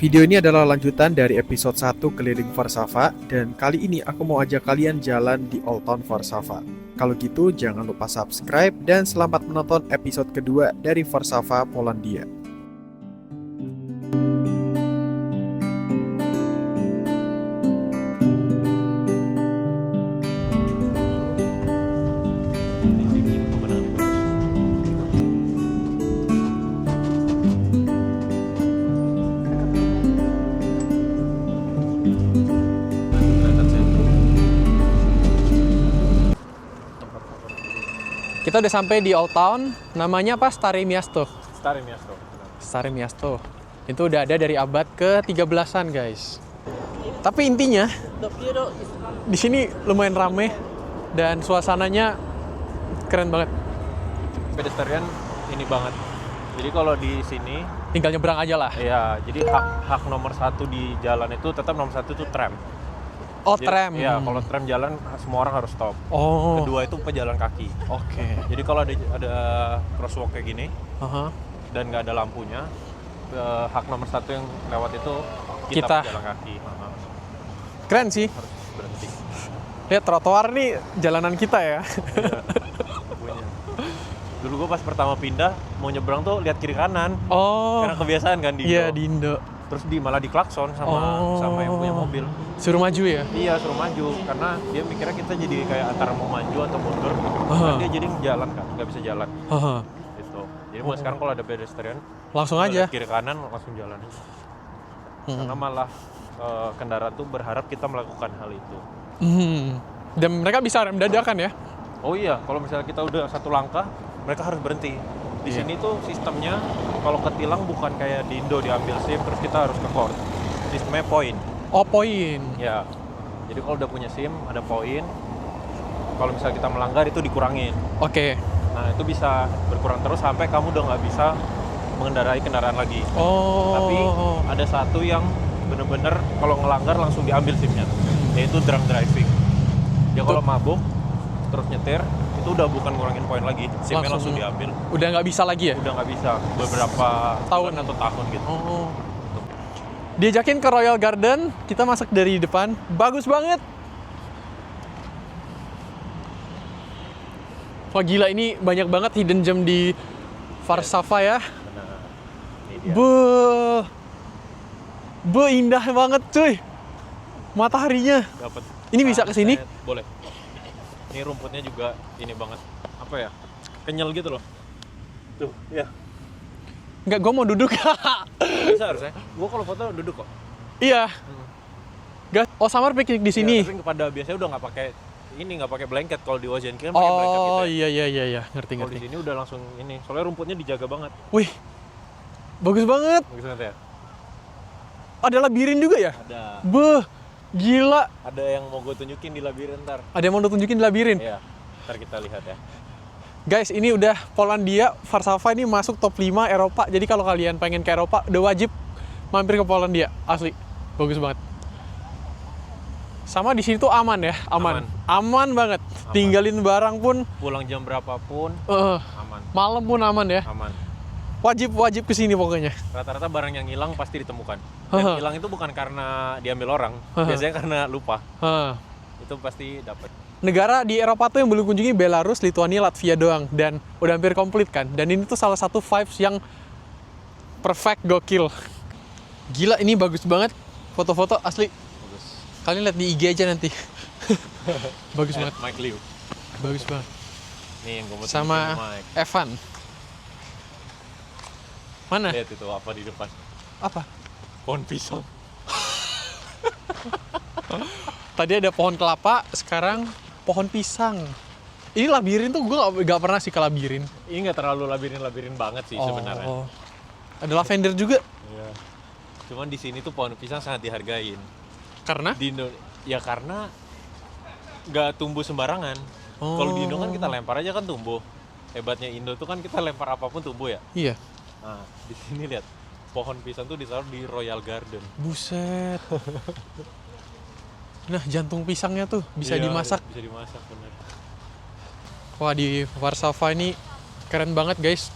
Video ini adalah lanjutan dari episode 1 keliling Varsava, dan kali ini aku mau ajak kalian jalan di Old Town Varsava. Kalau gitu jangan lupa subscribe dan selamat menonton episode kedua dari Varsava Polandia. Kita udah sampai di Old Town, namanya apa? Stare Miasto. Stare Miasto. Stare Miasto. Itu udah ada dari abad ke-13-an, guys. Tapi intinya, di sini lumayan rame dan suasananya keren banget. Pedestrian ini banget. Jadi kalau di sini, Tinggal nyebrang aja lah. ya jadi hak nomor 1 di jalan itu tetap nomor 1 itu tram. Oh, Jadi, tram. Iya, kalau tram jalan semua orang harus stop. Oh, Kedua itu pejalan kaki. oke. Jadi kalau ada crosswalk kayak gini Aha. dan nggak ada lampunya, hak nomor 1 yang lewat itu kita Kita. pejalan kaki. Keren sih. Harus berhenti. Lihat trotoar nih jalanan kita ya. Iya, lampunya. Dulu gue pas pertama pindah mau nyebrang tuh lihat kiri kanan. Oh, Karena kebiasaan kan di iya Indo. di Indo. Terus malah diklakson sama yang punya mobil. Suruh maju ya? Iya, suruh maju karena dia mikirnya kita jadi kayak antara mau maju atau mundur. Aha. Kan dia jadi jalan kan, nggak bisa jalan Haha. gitu. Jadi mulai sekarang kalau ada pedestrian Langsung aja. kiri kanan langsung jalan. Karena malah kendaraan tuh berharap kita melakukan hal itu. Dan mereka bisa rem dadakan ya? Oh iya, kalau misalnya kita udah satu langkah, mereka harus berhenti. Di Iya. sini tuh sistemnya kalau ketilang bukan kayak di Indo diambil SIM terus kita harus ke court. Sistemnya poin. Oh, poin. Ya. Jadi kalau udah punya SIM ada poin. Kalau misalnya kita melanggar itu dikurangin. Oke. Nah itu bisa berkurang terus sampai kamu udah nggak bisa mengendarai kendaraan lagi. Oh. Tapi ada satu yang bener-bener kalau ngelanggar langsung diambil SIM-nya, yaitu drunk driving. Dia kalau mabuk terus nyetir itu udah bukan ngurangin poin lagi, SIM-nya langsung diambil. Udah nggak bisa lagi ya? Udah nggak bisa beberapa Tahun bulan atau tahun gitu. Oh. Diajakin ke Royal Garden, kita masuk dari depan. Bagus banget. Wah gila, ini banyak banget hidden gem di Varsava ya. Benar. Ini dia. Indah banget cuy. Mataharinya. Dapat. Ini bisa ke sini? Boleh. Ini rumputnya juga ini banget. Apa ya? Kenyal gitu loh. Tuh, ya. Nggak, gue mau duduk. Bisa harusnya. Gua kalau foto duduk kok. Iya. Gas. Oh, Samar piknik di sini. Ya, tapi pada biasanya udah nggak pakai blanket. Kalau di Oceanki kan pakai blanket gitu. Oh Ya. iya. Ngerti. Kalau di sini udah langsung ini. Soalnya rumputnya dijaga banget. Wih, bagus banget. Bagus banget ya. Ada labirin juga ya? Ada. Gila. Ada yang mau gue tunjukin di labirin ntar. Ada yang mau tunjukin di labirin. Iya. Ntar kita lihat ya. Guys, ini udah Polandia, Varsava ini masuk top 5 Eropa. Jadi kalau kalian pengen ke Eropa, udah wajib mampir ke Polandia. Asli, bagus banget. Sama di sini tuh aman ya, aman banget. Tinggalin barang pun, Pulang jam berapapun aman. malam pun aman ya. Aman. Wajib kesini pokoknya. Rata-rata barang yang hilang pasti ditemukan. Dan hilang itu bukan karena diambil orang, biasanya karena lupa. Itu pasti dapat. Negara di Eropa tuh yang belum kunjungi Belarus, Lituania, Latvia doang. Dan udah hampir komplit kan. Dan ini tuh salah satu vibes yang perfect, gokil. Gila, ini bagus banget. Foto-foto asli. Bagus. Kalian lihat di IG aja nanti. Bagus banget. Mike Liu. Bagus banget. Nih yang gue mau Sama tunjukin Mike. Evan. Mana? Lihat itu apa di depan. Apa? Pohon pisang. Tadi ada pohon kelapa, sekarang pohon pisang. Ini labirin tuh gue gak pernah sih ke labirin. Ini nggak terlalu labirin banget sih sebenarnya. Ada lavender juga. Iya. Cuman di sini tuh pohon pisang sangat dihargain. Karena? Di Indo ya karena nggak tumbuh sembarangan. Kalau di Indo kan kita lempar aja kan tumbuh. Hebatnya Indo tuh kan kita lempar apapun tumbuh ya. Iya. Nah, di sini lihat. Pohon pisang tuh ditaruh di Royal Garden. Buset. Nah, jantung pisangnya tuh bisa Iya, dimasak. Bisa dimasak bener. Wah, di Varsava ini keren banget, guys.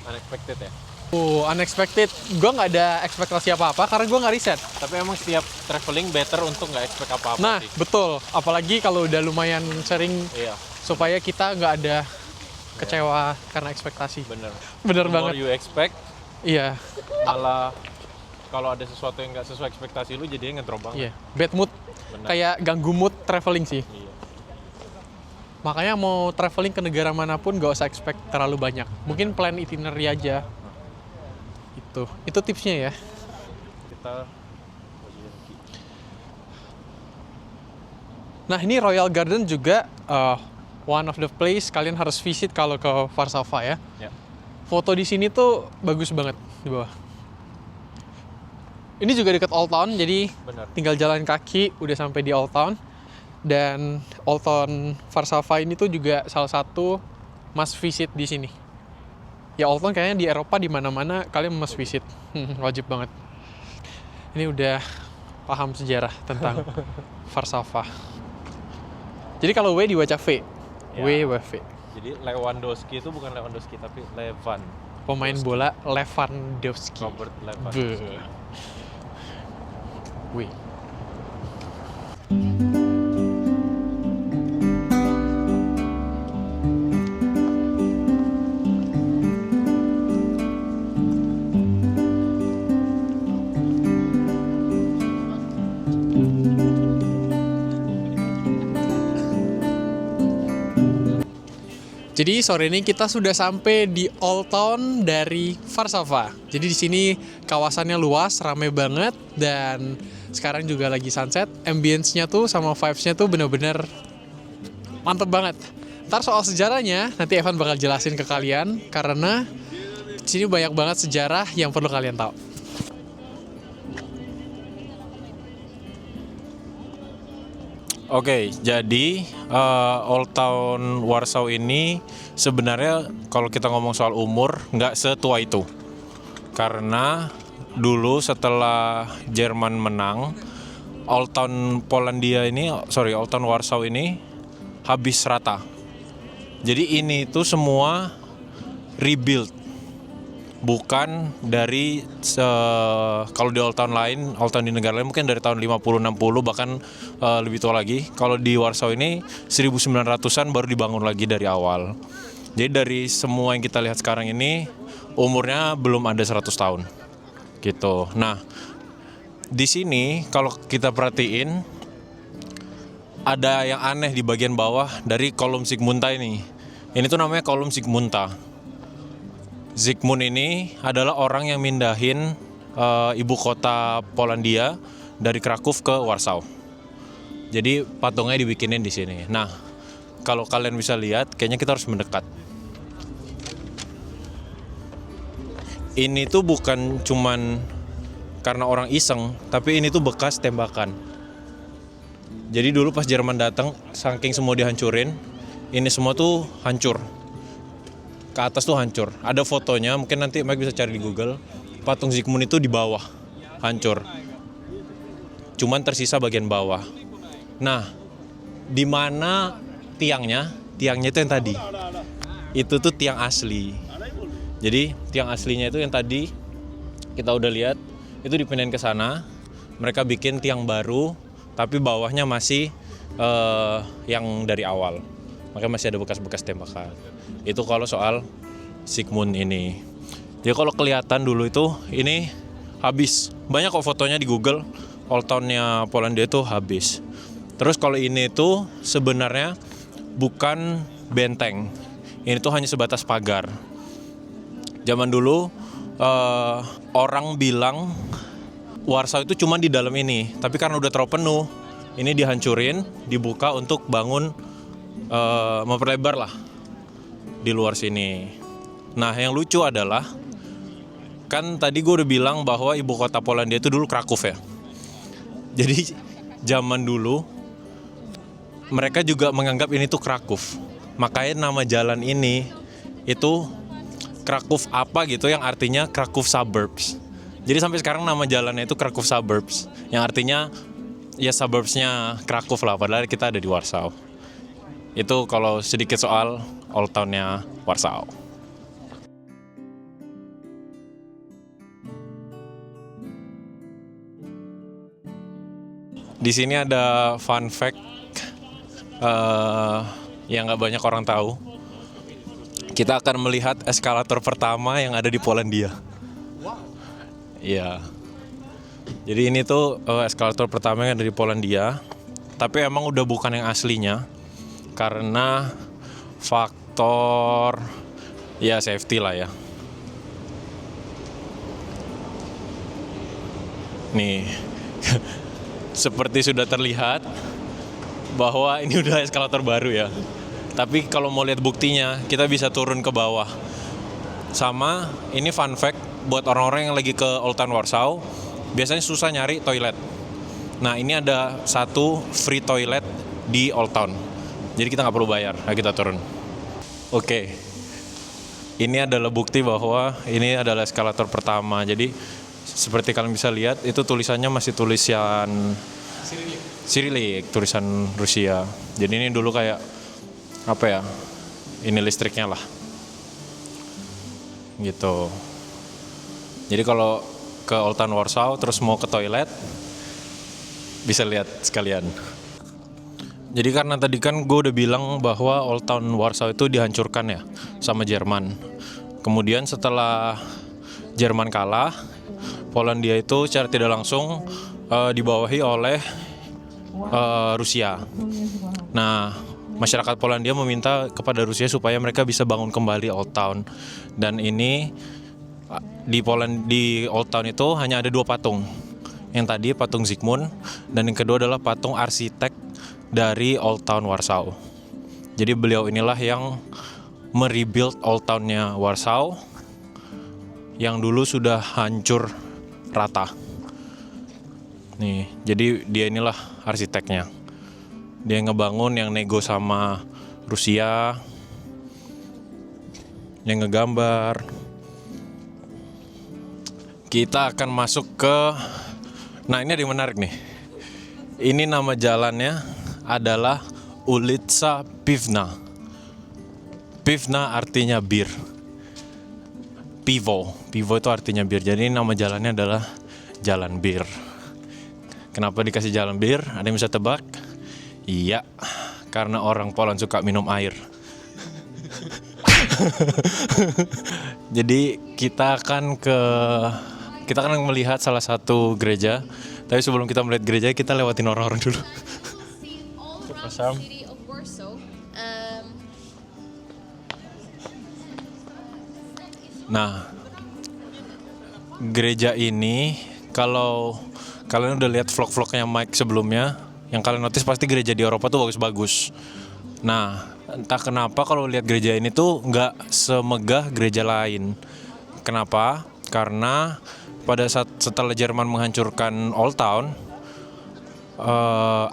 Unexpected ya. Unexpected. Gue nggak ada ekspektasi apa-apa karena gue nggak riset. Tapi emang setiap traveling better untuk nggak expect apa-apa Nah, sih. betul. Apalagi kalau udah lumayan sering Iya, supaya kita nggak ada kecewa karena ekspektasi. bener. Bener The banget. more you expect, Iya, malah kalau ada sesuatu yang nggak sesuai ekspektasi lu jadinya ngedrop banget. iya. Bad mood. Bener. Kayak ganggu mood traveling sih. Iya. Makanya mau traveling ke negara manapun gak usah expect terlalu banyak. Mungkin plan itinerary aja. Itu tipsnya ya. Kita Nah, ini Royal Garden juga one of the place kalian harus visit kalau ke Warsawa ya. ya. Foto di sini tuh bagus banget di bawah. Ini juga dekat Old Town, jadi Bener. tinggal jalan kaki udah sampai di Old Town. Dan Old Town Warsawa ini tuh juga salah satu must visit di sini. Ya Old Town kayaknya di Eropa di mana-mana kalian must visit. Wajib banget. Ini udah paham sejarah tentang Warsawa. Jadi kalau W dibaca V. Ya. W. Jadi Lewandowski itu bukan Lewandowski tapi Levan. Pemain bola Lewandowski. Robert Levan. W. Jadi sore ini kita sudah sampai di Old Town dari Warsawa. Jadi di sini kawasannya luas, rame banget, dan sekarang juga lagi sunset. Ambience-nya tuh sama vibes-nya tuh bener-bener mantep banget. Ntar soal sejarahnya nanti Evan bakal jelasin ke kalian karena di sini banyak banget sejarah yang perlu kalian tahu. Oke, jadi Old Town Warsaw ini sebenarnya kalau kita ngomong soal umur nggak setua itu. Karena dulu setelah Jerman menang, Old Town Old Town Warsaw ini habis rata. Jadi ini tuh semua rebuild. Bukan dari kalau di Old Town lain, Old Town di negara lain mungkin dari tahun 50-60 bahkan lebih tua lagi. Kalau di Warsaw ini 1900-an baru dibangun lagi dari awal. Jadi dari semua yang kita lihat sekarang ini umurnya belum ada 100 tahun. Gitu. Nah, di sini kalau kita perhatiin ada yang aneh di bagian bawah dari kolom Zygmunta ini. Ini tuh namanya kolom Zygmunta. Zygmunt ini adalah orang yang mindahin ibu kota Polandia dari Krakow ke Warsaw. Jadi patungnya dibikinin di sini. Nah, kalau kalian bisa lihat, kayaknya kita harus mendekat. Ini tuh bukan cuman karena orang iseng, tapi ini tuh bekas tembakan. Jadi dulu pas Jerman datang, saking semua dihancurin, ini semua tuh hancur. Ke atas tuh hancur. Ada fotonya, mungkin nanti Mike bisa cari di Google. Patung Zygmunt itu di bawah, hancur. Cuman tersisa bagian bawah. Nah, di mana tiangnya? Tiangnya itu yang tadi. Itu tuh tiang asli. Jadi tiang aslinya itu yang tadi kita udah lihat, itu dipindahin ke sana. Mereka bikin tiang baru, tapi bawahnya masih yang dari awal. Makanya masih ada bekas-bekas tembakan. Itu kalau soal Zygmunt ini. Jadi kalau kelihatan dulu itu ini habis. Banyak kok fotonya di Google. Old Town-nya Polandia itu habis. Terus kalau ini tuh sebenarnya bukan benteng. Ini tuh hanya sebatas pagar. Zaman dulu orang bilang Warsaw itu cuma di dalam ini. Tapi karena udah terlalu penuh, ini dihancurin, dibuka untuk bangun memperlebar lah di luar sini. Nah, yang lucu adalah kan tadi gue udah bilang bahwa ibu kota Polandia itu dulu Krakow ya. Jadi zaman dulu mereka juga menganggap ini tuh Krakow. Makanya nama jalan ini itu Krakow apa gitu, yang artinya Krakow Suburbs. Jadi sampai sekarang nama jalannya itu Krakow Suburbs, yang artinya ya suburbsnya Krakow lah, padahal kita ada di Warsaw. Itu kalau sedikit soal Old Town-nya Warsaw. Di sini ada fun fact yang nggak banyak orang tahu. Kita akan melihat eskalator pertama yang ada di Polandia. Iya. Jadi ini tuh eskalator pertama yang ada di Polandia. Tapi emang udah bukan yang aslinya karena faktor ya safety lah ya. Nih. Seperti sudah terlihat bahwa ini udah eskalator baru ya. Tapi kalau mau lihat buktinya, kita bisa turun ke bawah. Sama, ini fun fact buat orang-orang yang lagi ke Old Town Warsaw, biasanya susah nyari toilet. Nah, ini ada satu free toilet di Old Town. Jadi kita nggak perlu bayar. Nah, kita turun. Oke. Ini adalah bukti bahwa ini adalah eskalator pertama. Jadi seperti kalian bisa lihat, itu tulisannya masih tulisan Cyrillic, tulisan Rusia. Jadi ini dulu kayak apa ya? Ini listriknya lah. Gitu. Jadi kalau ke Old Town Warsaw terus mau ke toilet, bisa lihat sekalian. Jadi karena tadi kan gue udah bilang bahwa Old Town Warsaw itu dihancurkan ya sama Jerman. Kemudian setelah Jerman kalah, Polandia itu secara tidak langsung dibawahi oleh Rusia. Nah, masyarakat Polandia meminta kepada Rusia supaya mereka bisa bangun kembali Old Town. Dan ini di Old Town itu hanya ada 2 patung. Yang tadi patung Zygmunt dan yang kedua adalah patung arsitek dari Old Town Warsaw. Jadi beliau inilah yang merebuild Old Town-nya Warsaw yang dulu sudah hancur rata. Nih, jadi dia inilah arsiteknya. Dia yang ngebangun, yang nego sama Rusia, yang ngegambar. Kita akan masuk ke, nah ini ada yang menarik nih. Ini nama jalannya adalah Ulica Piwna. Piwna artinya bir. Piwo itu artinya bir. Jadi nama jalannya adalah Jalan Bir. Kenapa dikasih Jalan Bir? Ada yang bisa tebak? Iya, karena orang Poland suka minum air. Jadi kita akan melihat salah satu gereja. Tapi sebelum kita melihat gereja, kita lewatin orang-orang dulu. Nah, gereja ini kalau kalian udah lihat vlog-vlognya Mike sebelumnya, yang kalian notice pasti gereja di Eropa tuh bagus-bagus. Nah, entah kenapa kalau lihat gereja ini tuh nggak semegah gereja lain. Kenapa? Karena pada saat setelah Jerman menghancurkan Old Town,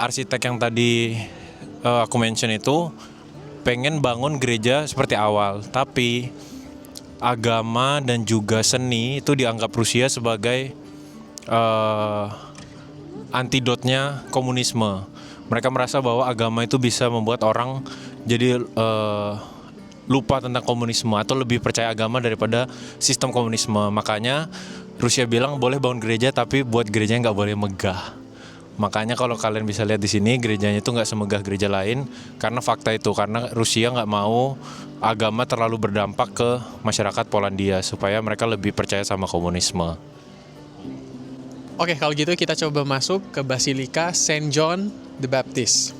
arsitek yang tadi aku mention itu pengen bangun gereja seperti awal, tapi agama dan juga seni itu dianggap Rusia sebagai antidotnya komunisme. Mereka merasa bahwa agama itu bisa membuat orang jadi lupa tentang komunisme atau lebih percaya agama daripada sistem komunisme. Makanya Rusia bilang boleh bangun gereja tapi buat gerejanya nggak boleh megah. Makanya kalau kalian bisa lihat di sini gerejanya itu nggak semegah gereja lain karena fakta itu, karena Rusia nggak mau agama terlalu berdampak ke masyarakat Polandia supaya mereka lebih percaya sama komunisme. Oke, kalau gitu kita coba masuk ke Basilika Saint John the Baptist.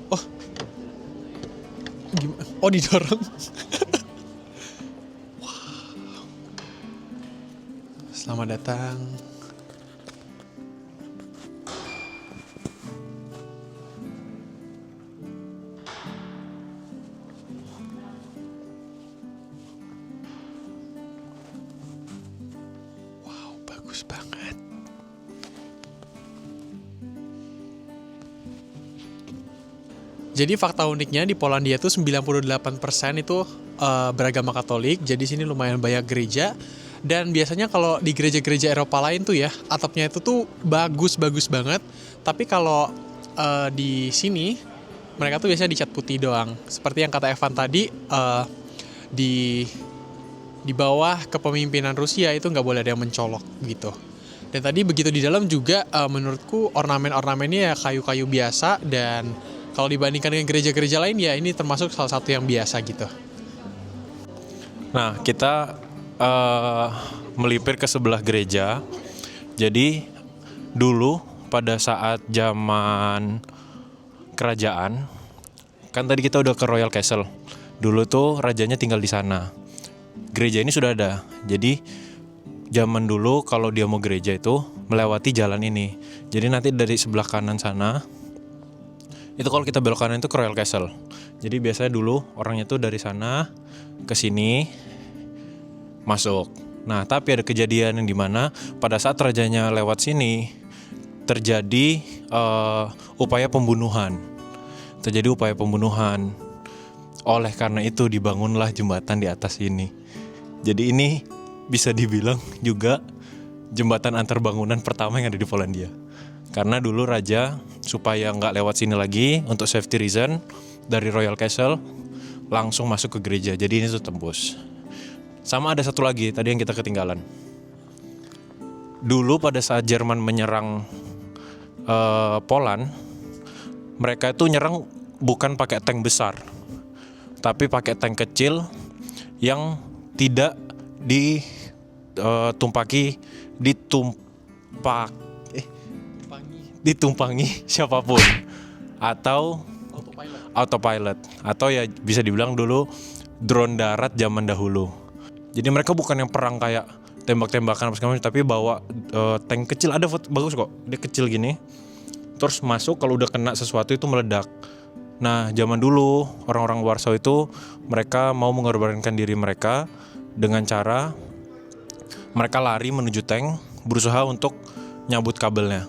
Oh, gimana? Oh, didorong. Wow. Selamat datang. Bagus banget. Jadi fakta uniknya di Polandia itu 98% itu beragama Katolik. Jadi sini lumayan banyak gereja. Dan biasanya kalau di gereja-gereja Eropa lain tuh ya, atapnya itu tuh bagus-bagus banget. Tapi kalau di sini mereka tuh biasanya dicat putih doang. Seperti yang kata Evan tadi, di di bawah kepemimpinan Rusia itu nggak boleh ada yang mencolok gitu. Dan tadi begitu di dalam juga menurutku ornamen-ornamennya ya kayu-kayu biasa, dan kalau dibandingkan dengan gereja-gereja lain ya ini termasuk salah satu yang biasa gitu. Nah, kita melipir ke sebelah gereja. Jadi dulu pada saat zaman kerajaan, kan tadi kita udah ke Royal Castle. Dulu tuh rajanya tinggal di sana. Gereja ini sudah ada. Jadi zaman dulu kalau dia mau gereja itu melewati jalan ini. Jadi nanti dari sebelah kanan sana, itu kalau kita belok kanan itu ke Royal Castle. Jadi biasanya dulu orangnya tuh dari sana ke sini masuk. Nah, tapi ada kejadian yang dimana pada saat rajanya lewat sini terjadi upaya pembunuhan. Oleh karena itu dibangunlah jembatan di atas ini. Jadi ini bisa dibilang juga jembatan antar bangunan pertama yang ada di Polandia. Karena dulu raja supaya nggak lewat sini lagi untuk safety reason, dari Royal Castle langsung masuk ke gereja. Jadi ini tuh tembus. Sama ada satu lagi tadi yang kita ketinggalan. Dulu pada saat Jerman menyerang Poland, mereka itu nyerang bukan pakai tank besar, tapi pakai tank kecil yang tidak ditumpangi siapapun, atau autopilot, atau ya bisa dibilang dulu drone darat zaman dahulu. Jadi mereka bukan yang perang kayak tembak-tembakan apa segala macam, tapi bawa tank kecil. Ada foto bagus kok, dia kecil gini, terus masuk, kalau udah kena sesuatu itu meledak. Nah, zaman dulu orang-orang Warsaw itu mereka mau mengorbankan diri mereka dengan cara mereka lari menuju tank, berusaha untuk nyabut kabelnya.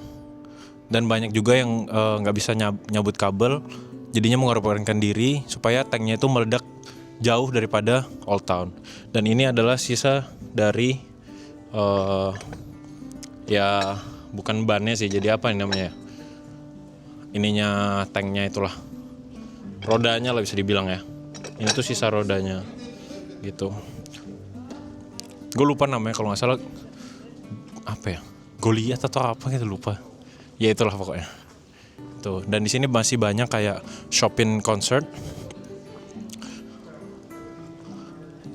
Dan banyak juga yang nggak bisa nyabut kabel, jadinya mengorbankan diri supaya tanknya itu meledak jauh daripada Old Town. Dan ini adalah sisa dari ya bukan bannya sih, jadi apa ini namanya? Ininya tanknya itulah. Rodanya lah bisa dibilang ya. Ini tuh sisa rodanya gitu. Gue lupa namanya, kalau nggak salah apa ya? Goliath atau apa gitu, lupa. Ya itulah pokoknya. Tuh, dan di sini masih banyak kayak shopping concert.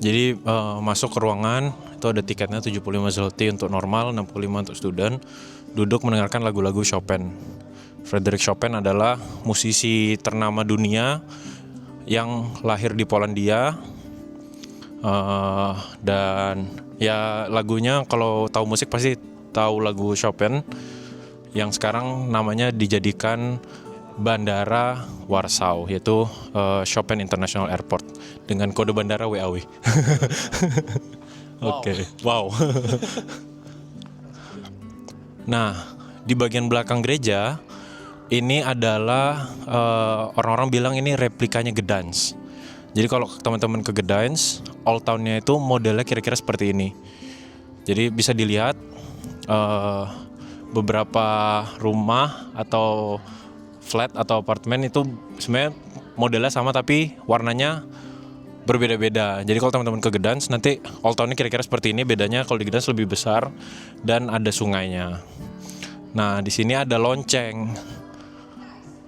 Jadi masuk ke ruangan itu ada tiketnya 75 zloty untuk normal, 65 untuk student. Duduk mendengarkan lagu-lagu Chopin. Frederick Chopin adalah musisi ternama dunia yang lahir di Polandia. Dan ya lagunya, kalau tahu musik pasti tahu lagu Chopin yang sekarang namanya dijadikan Bandara Warsaw, yaitu Chopin International Airport dengan kode bandara WAW. Oke, wow. Nah, di bagian belakang gereja ini adalah orang-orang bilang ini replikanya Gdansk. Jadi kalau teman-teman ke Gdansk, Old Town-nya itu modelnya kira-kira seperti ini. Jadi bisa dilihat beberapa rumah atau flat atau apartemen itu sebenarnya modelnya sama tapi warnanya berbeda-beda. Jadi kalau teman-teman ke Gdansk nanti Old Town-nya kira-kira seperti ini. Bedanya kalau di Gdansk lebih besar dan ada sungainya. Nah, di sini ada lonceng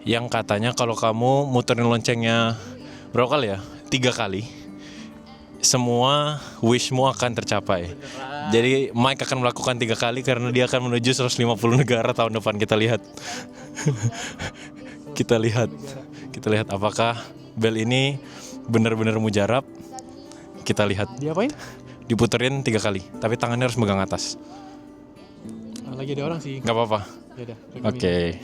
yang katanya kalau kamu muterin loncengnya berapa kali ya? 3 kali. Semua wishmu akan tercapai. Jadi Mike akan melakukan 3 kali karena dia akan menuju 150 negara tahun depan. Kita lihat. Kita lihat apakah bel ini benar-benar mujarab. Kita lihat. Diapain? Diputerin 3 kali, tapi tangannya harus megang atas. Lagi ada orang sih. Gak apa-apa. Yaudah. Oke.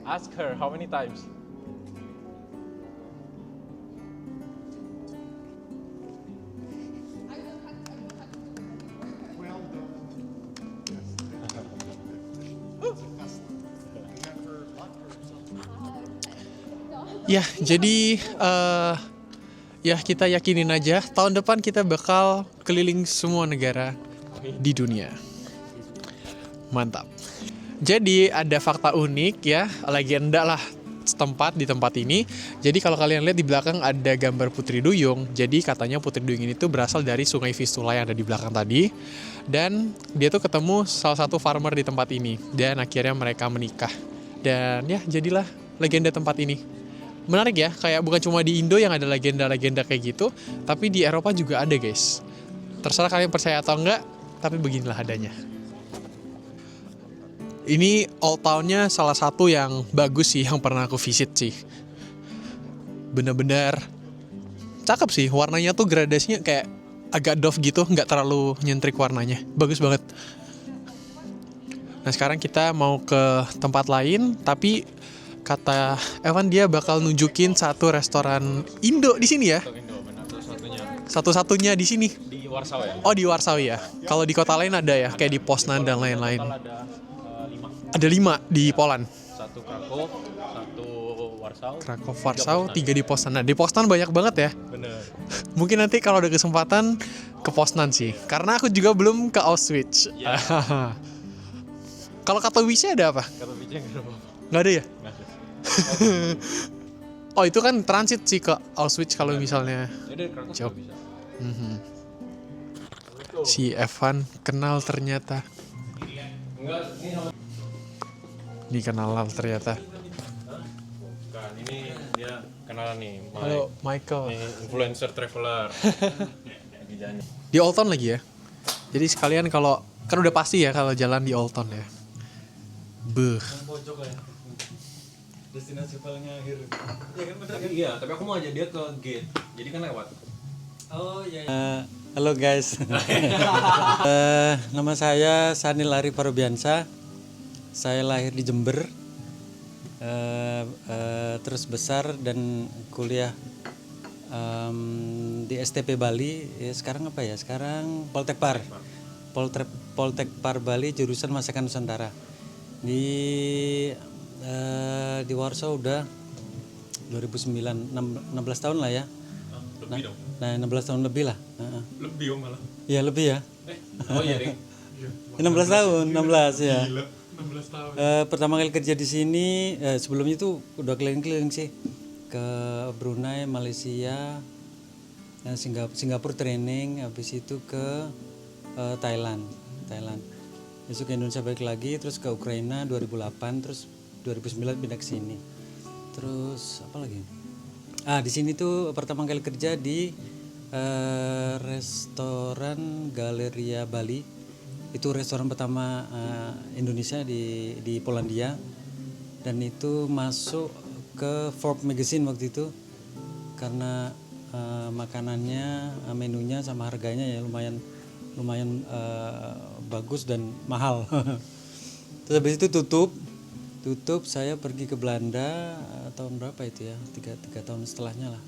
Ask her how many times. Ya, jadi ya kita yakinin aja tahun depan kita bakal keliling semua negara di dunia. Mantap. Jadi ada fakta unik ya, legenda lah setempat di tempat ini. Jadi kalau kalian lihat di belakang ada gambar Putri Duyung. Jadi katanya Putri Duyung ini tuh berasal dari Sungai Vistula yang ada di belakang tadi. Dan dia tuh ketemu salah satu farmer di tempat ini. Dan akhirnya mereka menikah. Dan ya jadilah legenda tempat ini. Menarik ya, kayak bukan cuma di Indo yang ada legenda-legenda kayak gitu, tapi di Eropa juga ada guys. Terserah kalian percaya atau enggak, tapi beginilah adanya. Ini Old Town-nya salah satu yang bagus sih, yang pernah aku visit sih. Bener-bener cakep sih, warnanya tuh gradasinya kayak agak doff gitu, nggak terlalu nyentrik warnanya. Bagus banget. Nah sekarang kita mau ke tempat lain, tapi kata Evan dia bakal nunjukin satu restoran Indo di sini ya. Satu-satunya di sini. Di Warsaw ya. Oh di Warsaw ya. Kalau di kota lain ada ya, kayak di Poznan dan lain-lain. Ada 5 di Poland. Satu Krakow, satu Warsaw. Krakow, Warsaw, 3 di Poznan. Nah di Poznan banyak banget ya. Bener. Mungkin nanti kalau ada kesempatan ke Poznan sih. Karena aku juga belum ke Auschwitz. Ya. Kalau Katowice ada apa? Kata Pice nggak ada. Nggak ada ya? Nggak ada. Oh itu kan transit sih ke Auschwitz kalau misalnya. Ya dari Krakow Jauh. juga bisa. Mhm. Si Evan kenal ternyata. Enggak, ini sama. Ini kenal ternyata. Bukan, ini dia kenalan nih. Halo Michael. Ini influencer traveler. Lagi jalan. Di Old Town lagi ya. Jadi sekalian kalau kan udah pasti ya kalau jalan di Old Town ya. Beuh. Pojok ya. Destinasi paling akhir. Iya kan bener. Iya, tapi aku mau ajak dia ke gate. Jadi kan lewat. Oh iya. Halo guys. Nama saya Sanil Arif Farobiansa. Saya lahir di Jember. Terus besar dan kuliah di STP Bali. Ya, sekarang apa ya? Sekarang Poltekpar. Poltekpar Bali jurusan Masakan Nusantara. Di Warsaw udah 2009 16 tahun lah ya. Lebih dong. Nah 16 tahun lebih lah. Lebih malah. Iya lebih ya. Oh iya, Ring. 16 tahun 16 ya. 16 tahun. Pertama kali kerja di sini, sebelumnya itu udah keliling-keliling sih ke Brunei, Malaysia, Singapura training, habis itu ke Thailand. Besok ke Indonesia balik lagi, terus ke Ukraina 2008, terus 2009 pindah ke sini. Terus apa lagi? Di sini tuh pertama kali kerja di restoran Galeria Bali. Itu restoran pertama Indonesia di Polandia, dan itu masuk ke Forbes Magazine waktu itu karena makanannya, menunya sama harganya ya lumayan bagus dan mahal. Terus habis itu tutup saya pergi ke Belanda tahun berapa itu ya, tiga tahun setelahnya lah.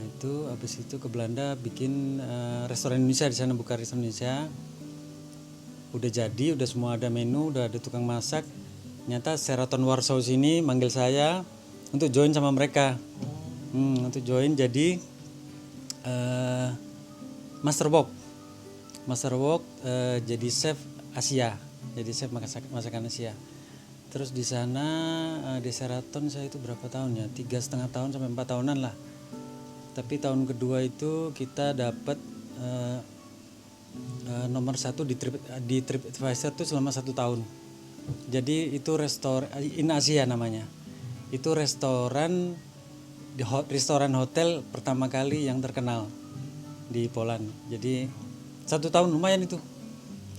Itu habis itu ke Belanda bikin restoran Indonesia di sana, buka restoran Indonesia. Udah jadi, udah semua ada menu, udah ada tukang masak. Ternyata Sheraton Warsaw sini manggil saya untuk join sama mereka. Untuk join jadi Master Wok, jadi chef Asia, jadi chef masakan Asia. Terus di sana di Sheraton saya itu berapa tahun ya, 3,5 tahun sampai 4 tahunan lah. Tapi tahun kedua itu kita dapat nomor 1 di TripAdvisor itu selama 1 tahun. Jadi itu restoran In Asia namanya. Itu restoran hotel pertama kali yang terkenal di Poland. Jadi 1 tahun lumayan itu.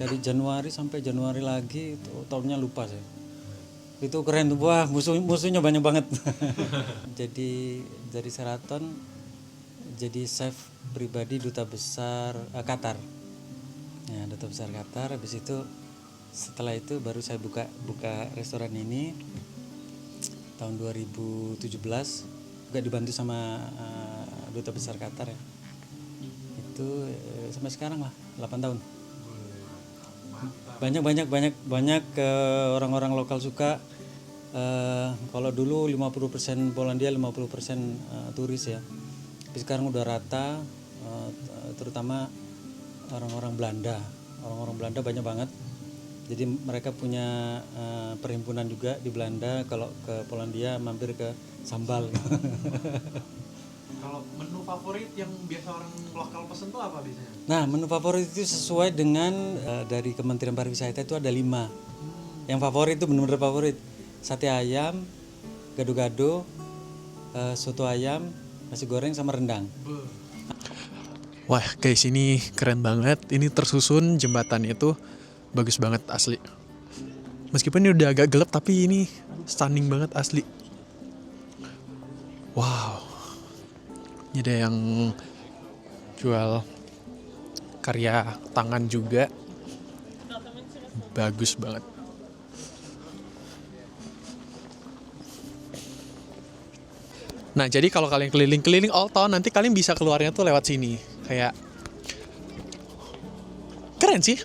Dari Januari sampai Januari lagi, itu tahunnya lupa saya. Itu keren tuh, wah musuhnya banyak banget. Jadi dari Sheraton jadi chef pribadi duta besar Qatar. Ya, duta besar Qatar. Habis itu setelah itu baru saya buka restoran ini tahun 2017, juga dibantu sama duta besar Qatar ya. Itu sampai sekarang lah 8 tahun. Banyak orang-orang lokal suka. Kalau dulu 50% Polandia, 50% turis ya. Tapi sekarang udah rata, terutama orang-orang Belanda banyak banget. Jadi mereka punya perhimpunan juga di Belanda. Kalau ke Polandia mampir ke Sambal. Kalau menu favorit yang biasa orang lokal pesen tuh apa biasanya? Nah, menu favorit itu sesuai dengan dari Kementerian Pariwisata itu ada 5. Yang favorit itu benar-benar favorit. Sate ayam, gado-gado, soto ayam, nasi goreng sama rendang. Wah guys, ini keren banget. Ini tersusun jembatannya itu bagus banget asli. Meskipun ini udah agak gelap tapi ini stunning banget asli. Wow. Ini ada yang jual karya tangan juga. Bagus banget. Nah, jadi kalau kalian keliling-keliling Old Town, nanti kalian bisa keluarnya tuh lewat sini. Kayak keren sih.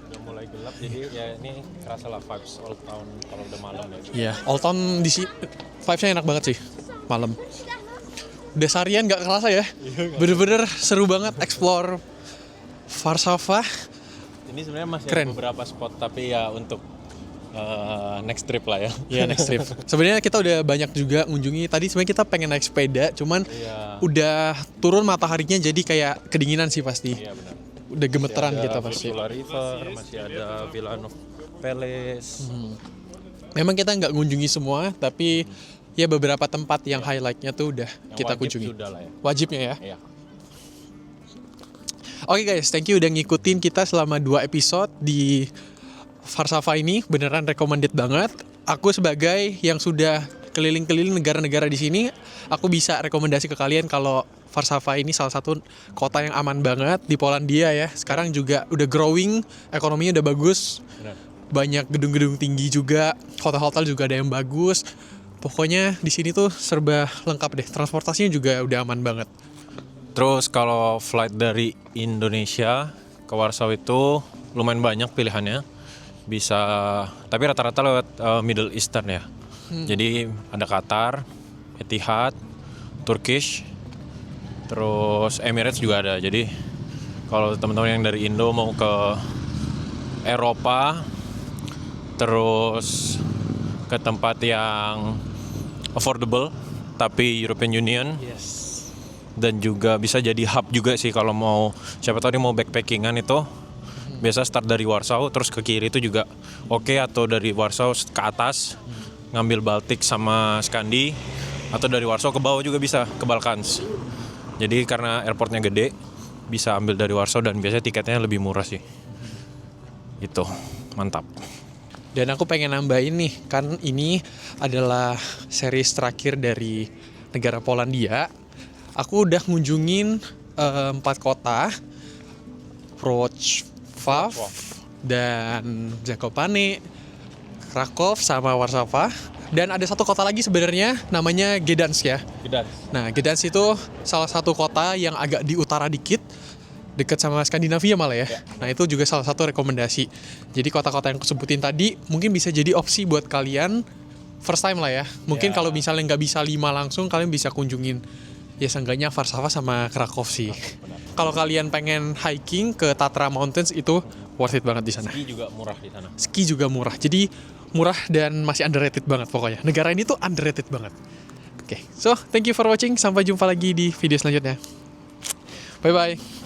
Udah mulai gelap jadi ya ini kerasa lah vibes Old Town kalau udah malam ya. Iya, Old Town di sini vibes-nya enak banget sih malam. Udah seharian gak kerasa ya. Bener-bener seru banget explore Warszawa. Ini sebenarnya masih Keren. ada beberapa spot tapi ya untuk next trip lah ya. Iya, next trip. Sebenarnya kita udah banyak juga ngunjungi. Tadi sebenarnya kita pengen naik sepeda, cuman Iya. udah turun mataharinya jadi kayak kedinginan sih pasti. Iya benar. Udah gemeteran Ada kita pasti. Vistula River, masih ada Villanova Palace. Memang kita nggak ngunjungi semua, tapi ya beberapa tempat yang highlightnya tuh udah Yang kita wajib kunjungi. sudah lah ya. Wajibnya ya. Iya. Oke guys, thank you udah ngikutin kita selama 2 episode di Warszawa ini. Beneran recommended banget. Aku sebagai yang sudah keliling-keliling negara-negara di sini, aku bisa rekomendasi ke kalian kalau Warszawa ini salah satu kota yang aman banget di Polandia ya. Sekarang juga udah growing, ekonominya udah bagus. Benar. Banyak gedung-gedung tinggi juga, hotel-hotel juga ada yang bagus. Pokoknya di sini tuh serba lengkap deh. Transportasinya juga udah aman banget. Terus kalau flight dari Indonesia ke Warsaw itu lumayan banyak pilihannya. Bisa, tapi rata-rata lewat Middle Eastern ya. Jadi ada Qatar, Etihad, Turkish, terus Emirates juga ada. Jadi kalau teman-teman yang dari Indo mau ke Eropa, terus ke tempat yang affordable tapi European Union, dan juga bisa jadi hub juga sih kalau mau, siapa tahu dia mau backpackingan itu biasa start dari Warsaw terus ke kiri itu juga oke, atau dari Warsaw ke atas ngambil Baltic sama Skandi, atau dari Warsaw ke bawah juga bisa ke Balkans. Jadi karena airportnya gede bisa ambil dari Warsaw dan biasanya tiketnya lebih murah sih. Itu mantap. Dan aku pengen nambahin nih, kan ini adalah series terakhir dari negara Polandia. Aku udah ngunjungin 4 kota, Wrocław dan Zakopane, Krakow sama Warszawa. Dan ada satu kota lagi sebenarnya namanya Gdansk ya. Nah, Gdansk itu salah satu kota yang agak di utara dikit, dekat sama Skandinavia malah ya. Nah, itu juga salah satu rekomendasi. Jadi kota-kota yang aku sebutin tadi mungkin bisa jadi opsi buat kalian first time lah ya. Mungkin kalau misalnya nggak bisa 5 langsung, kalian bisa kunjungin ya seenggaknya Warszawa sama Krakow sih. Kalau kalian pengen hiking ke Tatra Mountains itu worth it banget di sana. Ski juga murah di sana. Ski juga murah. Jadi murah dan masih underrated banget pokoknya. Negara ini tuh underrated banget. Oke, so thank you for watching. Sampai jumpa lagi di video selanjutnya. Bye-bye.